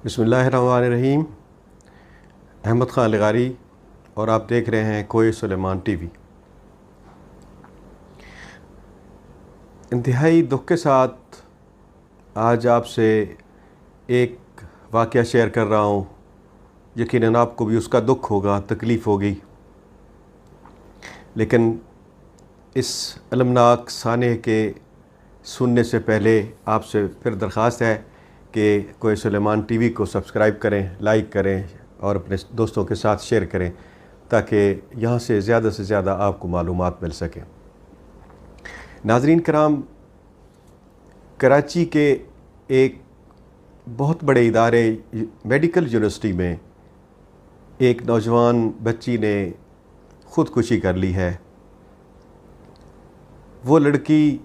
بسم اللہ الرحمن الرحیم۔ احمد خان لغاری اور آپ دیکھ رہے ہیں کوئے سلیمان ٹی وی۔ انتہائی دکھ کے ساتھ آج آپ سے ایک واقعہ شیئر کر رہا ہوں۔ یقیناً آپ کو بھی اس کا دکھ ہوگا، تکلیف ہوگی، لیکن اس المناک سانحے کے سننے سے پہلے آپ سے پھر درخواست ہے کہ کوئے سلیمان ٹی وی کو سبسکرائب کریں، لائک کریں اور اپنے دوستوں کے ساتھ شیئر کریں تاکہ یہاں سے زیادہ آپ کو معلومات مل سکیں۔ ناظرین کرام، کراچی کے ایک بہت بڑے ادارے میڈیکل یونیورسٹی میں ایک نوجوان بچی نے خودکشی کر لی ہے۔ وہ لڑکی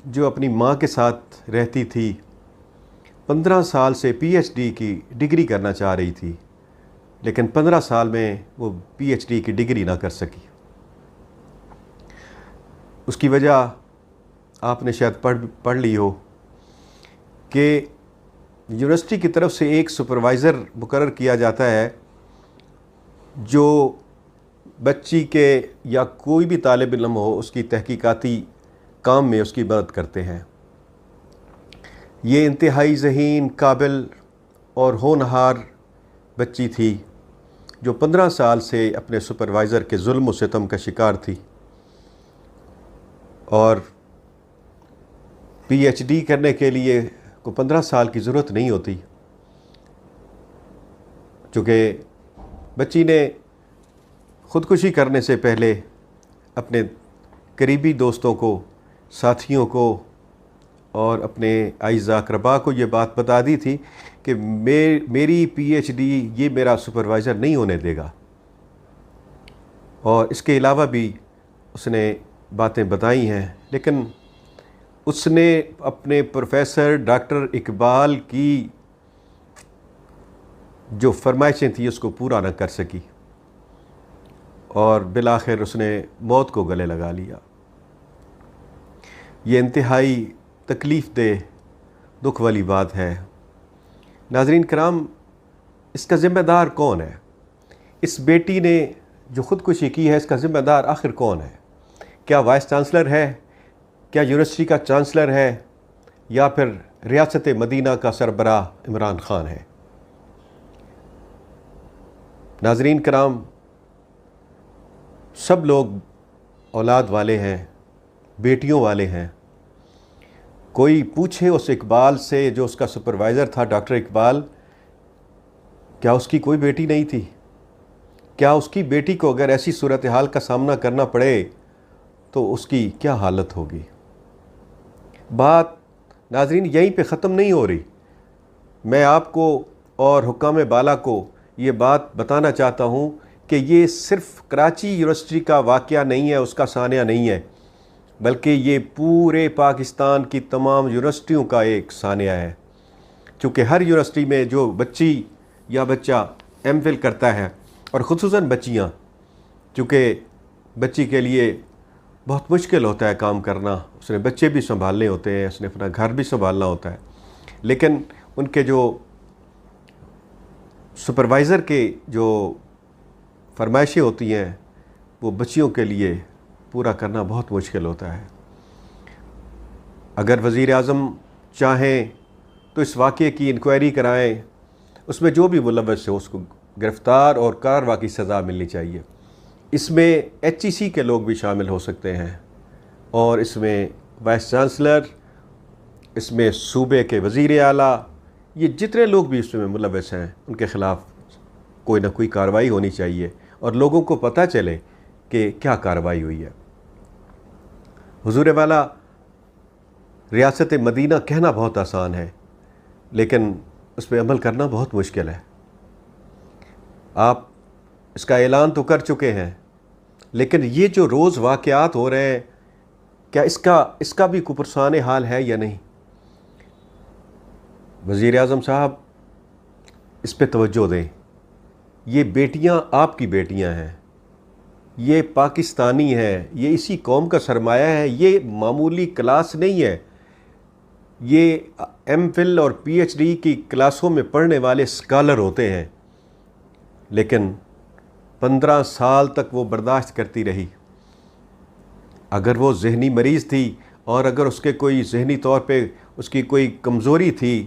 جو اپنی ماں کے ساتھ رہتی تھی، 15 سال سے پی ایچ ڈی کی ڈگری کرنا چاہ رہی تھی، لیکن 15 سال میں وہ پی ایچ ڈی کی ڈگری نہ کر سکی۔ اس کی وجہ آپ نے شاید پڑھ لی ہو کہ یونیورسٹی کی طرف سے ایک سپروائزر مقرر کیا جاتا ہے جو بچی کے یا کوئی بھی طالب علم ہو اس کی تحقیقاتی کام میں اس کی مدد کرتے ہیں۔ یہ انتہائی ذہین، قابل اور ہونہار بچی تھی جو 15 سال سے اپنے سپروائزر کے ظلم و ستم کا شکار تھی، اور پی ایچ ڈی کرنے کے لیے کو 15 سال کی ضرورت نہیں ہوتی، چونکہ بچی نے خودکشی کرنے سے پہلے اپنے قریبی دوستوں کو، ساتھیوں کو اور اپنے اعزاء اقرباء کو یہ بات بتا دی تھی کہ میری پی ایچ ڈی یہ میرا سپروائزر نہیں ہونے دے گا، اور اس کے علاوہ بھی اس نے باتیں بتائی ہیں، لیکن اس نے اپنے پروفیسر ڈاکٹر اقبال کی جو فرمائشیں تھیں اس کو پورا نہ کر سکی، اور بالآخر اس نے موت کو گلے لگا لیا۔ یہ انتہائی تکلیف دہ، دکھ والی بات ہے۔ ناظرین کرام، اس کا ذمہ دار کون ہے؟ اس بیٹی نے جو خودکشی کی ہے، اس کا ذمہ دار آخر کون ہے؟ کیا وائس چانسلر ہے؟ کیا یونیورسٹی کا چانسلر ہے؟ یا پھر ریاست مدینہ کا سربراہ عمران خان ہے؟ ناظرین کرام، سب لوگ اولاد والے ہیں، بیٹیوں والے ہیں۔ کوئی پوچھے اس اقبال سے جو اس کا سپروائزر تھا، ڈاکٹر اقبال، کیا اس کی کوئی بیٹی نہیں تھی؟ کیا اس کی بیٹی کو اگر ایسی صورتحال کا سامنا کرنا پڑے تو اس کی کیا حالت ہوگی؟ بات ناظرین یہیں پہ ختم نہیں ہو رہی۔ میں آپ کو اور حکام بالا کو یہ بات بتانا چاہتا ہوں کہ یہ صرف کراچی یونیورسٹی کا واقعہ نہیں ہے، اس کا سانحہ نہیں ہے، بلکہ یہ پورے پاکستان کی تمام یونیورسٹیوں کا ایک سانحہ ہے، چونکہ ہر یونیورسٹی میں جو بچی یا بچہ ایم فل کرتا ہے، اور خصوصاً بچیاں، چونکہ بچی کے لیے بہت مشکل ہوتا ہے کام کرنا، اس نے بچے بھی سنبھالنے ہوتے ہیں، اس نے اپنا گھر بھی سنبھالنا ہوتا ہے، لیکن ان کے جو سپروائزر کے جو فرمائشیں ہوتی ہیں وہ بچیوں کے لیے پورا کرنا بہت مشکل ہوتا ہے۔ اگر وزیر اعظم چاہیں تو اس واقعے کی انکوائری کرائیں، اس میں جو بھی ملوث ہے اس کو گرفتار اور کارروائی کی سزا ملنی چاہیے۔ اس میں ایچ ای سی کے لوگ بھی شامل ہو سکتے ہیں، اور اس میں وائس چانسلر، اس میں صوبے کے وزیر اعلیٰ، یہ جتنے لوگ بھی اس میں ملوث ہیں ان کے خلاف کوئی نہ کوئی کارروائی ہونی چاہیے، اور لوگوں کو پتہ چلے کہ کیا کارروائی ہوئی ہے۔ حضور والا، ریاست مدینہ کہنا بہت آسان ہے، لیکن اس پہ عمل کرنا بہت مشکل ہے۔ آپ اس کا اعلان تو کر چکے ہیں، لیکن یہ جو روز واقعات ہو رہے ہیں، کیا اس کا بھی کوئی پرسان حال ہے یا نہیں؟ وزیر اعظم صاحب، اس پہ توجہ دیں۔ یہ بیٹیاں آپ کی بیٹیاں ہیں، یہ پاکستانی ہیں، یہ اسی قوم کا سرمایہ ہے، یہ معمولی کلاس نہیں ہے۔ یہ ایم فل اور پی ایچ ڈی کی کلاسوں میں پڑھنے والے اسکالر ہوتے ہیں، لیکن 15 سال تک وہ برداشت کرتی رہی۔ اگر وہ ذہنی مریض تھی اور اگر اس کے کوئی ذہنی طور پہ اس کی کوئی کمزوری تھی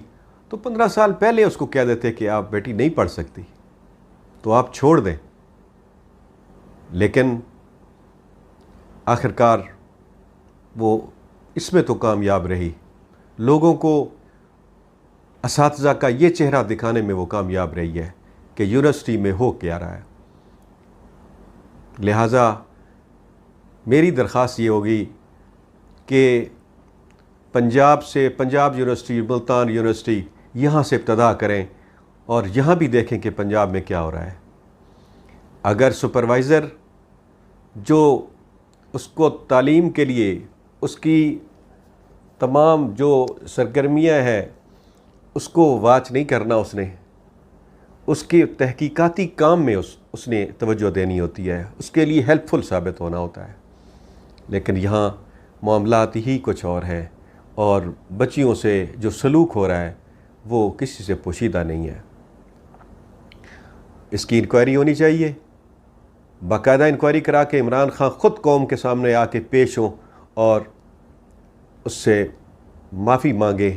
تو 15 سال پہلے اس کو کہہ دیتے کہ آپ بیٹی نہیں پڑھ سکتی، تو آپ چھوڑ دیں۔ لیکن آخرکار وہ اس میں تو کامیاب رہی، لوگوں کو اساتذہ کا یہ چہرہ دکھانے میں وہ کامیاب رہی ہے کہ یونیورسٹی میں ہو کیا رہا ہے۔ لہٰذا میری درخواست یہ ہوگی کہ پنجاب یونیورسٹی، ملتان یونیورسٹی یہاں سے ابتدا کریں اور یہاں بھی دیکھیں کہ پنجاب میں کیا ہو رہا ہے۔ اگر سپروائزر جو اس کو تعلیم کے لیے اس کی تمام جو سرگرمیاں ہیں اس کو واچ نہیں کرنا، اس کے تحقیقاتی کام میں اس نے توجہ دینی ہوتی ہے، اس کے لیے ہیلپ فل ثابت ہونا ہوتا ہے، لیکن یہاں معاملات ہی کچھ اور ہیں اور بچیوں سے جو سلوک ہو رہا ہے وہ کسی سے پوشیدہ نہیں ہے۔ اس کی انکوائری ہونی چاہیے، باقاعدہ انکوائری کرا کے عمران خان خود قوم کے سامنے آ کے پیش ہوں اور اس سے معافی مانگے،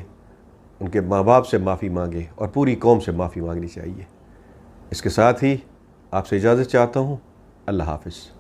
ان کے ماں باپ سے معافی مانگے اور پوری قوم سے معافی مانگنی چاہیے۔ اس کے ساتھ ہی آپ سے اجازت چاہتا ہوں۔ اللہ حافظ۔